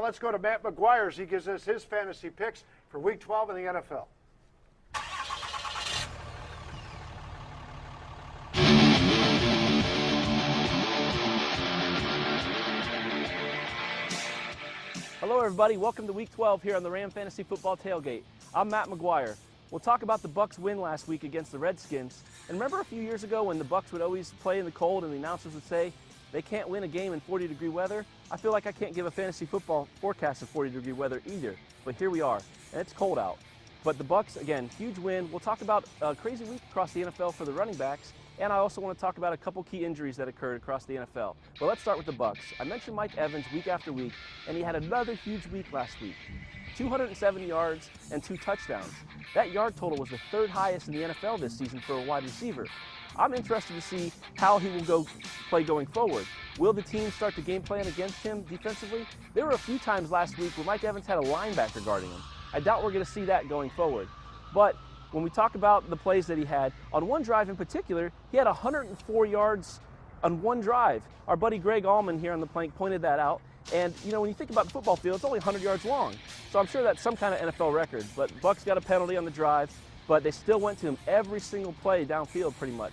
Let's go to Matt McGuire as he gives us his fantasy picks for Week 12 in the NFL. Hello everybody, welcome to Week 12 here on the Fantasy Football Tailgate. I'm Matt McGuire. We'll talk about the Bucs win last week against the Redskins. And remember a few years ago when the Bucs would always play in the cold and the announcers would say they can't win a game in 40-degree weather? I feel like I can't give a fantasy football forecast of 40-degree weather either. But here we are, and it's cold out. But the Bucs, again, huge win. We'll talk about a crazy week across the NFL for the running backs. And I also want to talk about a couple key injuries that occurred across the NFL. But let's start with the Bucs. I mentioned Mike Evans week after week, and he had another huge week last week. 270 yards and 2 touchdowns. That yard total was the 3rd highest in the NFL this season for a wide receiver. I'm interested to see how he will play going forward. Will the team start the game plan against him defensively? There were a few times last week where Mike Evans had a linebacker guarding him. I doubt we're going to see that going forward. But when we talk about the plays that he had, on one drive in particular, he had 104 yards on one drive. Our buddy Greg Allman here on the plank pointed that out. And, you know, when you think about the football field, it's only 100 yards long. So I'm sure that's some kind of NFL record. But Bucs got a penalty on the drive, but they still went to him every single play downfield pretty much.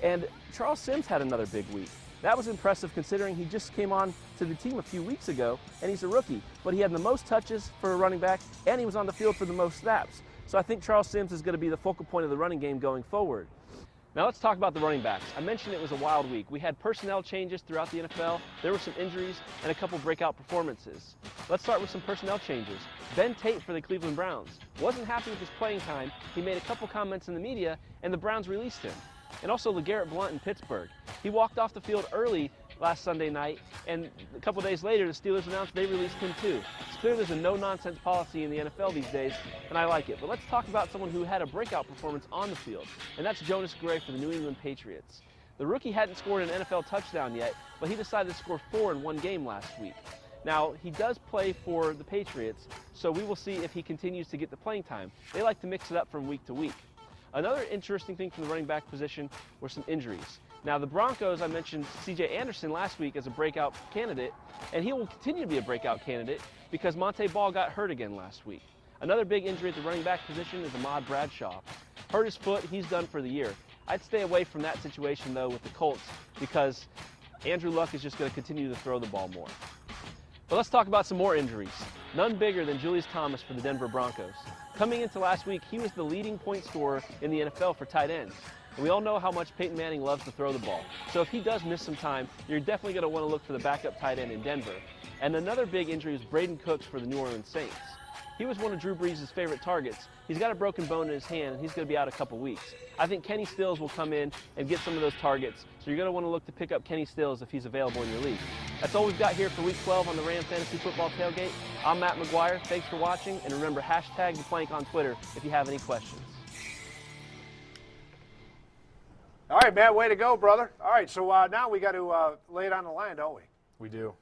And Charles Sims had another big week. That was impressive considering he just came on to the team a few weeks ago, and he's a rookie. But he had the most touches for a running back, and he was on the field for the most snaps. So I think Charles Sims is going to be the focal point of the running game going forward. Now let's talk about the running backs. I mentioned it was a wild week. We had personnel changes throughout the NFL. There were some injuries and a couple breakout performances. Let's start with some personnel changes. Ben Tate for the Cleveland Browns wasn't happy with his playing time. He made a couple comments in the media, and the Browns released him. And also LeGarrette Blount in Pittsburgh. He walked off the field early last Sunday night, and a couple days later, the Steelers announced they released him too. It's clear there's a no-nonsense policy in the NFL these days, and I like it. But let's talk about someone who had a breakout performance on the field, and that's Jonas Gray for the New England Patriots. The rookie hadn't scored an NFL touchdown yet, but he decided to score 4 in one game last week. Now, he does play for the Patriots, so we will see if he continues to get the playing time. They like to mix it up from week to week. Another interesting thing from the running back position were some injuries. Now, the Broncos, I mentioned C.J. Anderson last week as a breakout candidate, and he will continue to be a breakout candidate because Monte Ball got hurt again last week. Another big injury at the running back position is Ahmad Bradshaw. Hurt his foot, he's done for the year. I'd stay away from that situation, though, with the Colts because Andrew Luck is just going to continue to throw the ball more. But let's talk about some more injuries. None bigger than Julius Thomas for the Denver Broncos. Coming into last week, he was the leading point scorer in the NFL for tight ends. And we all know how much Peyton Manning loves to throw the ball. So if he does miss some time, you're definitely going to want to look for the backup tight end in Denver. And another big injury was Braden Cooks for the New Orleans Saints. He was one of Drew Brees' favorite targets. He's got a broken bone in his hand, and he's going to be out a couple weeks. I think Kenny Stills will come in and get some of those targets, so you're going to want to look to pick up Kenny Stills if he's available in your league. That's all we've got here for Week 12 on the Fantasy Football Tailgate. I'm Matt McGuire. Thanks for watching, and remember, hashtag the plank on Twitter if you have any questions. All right, Matt, way to go, brother. All right, so now we got to lay it on the line, don't we? We do.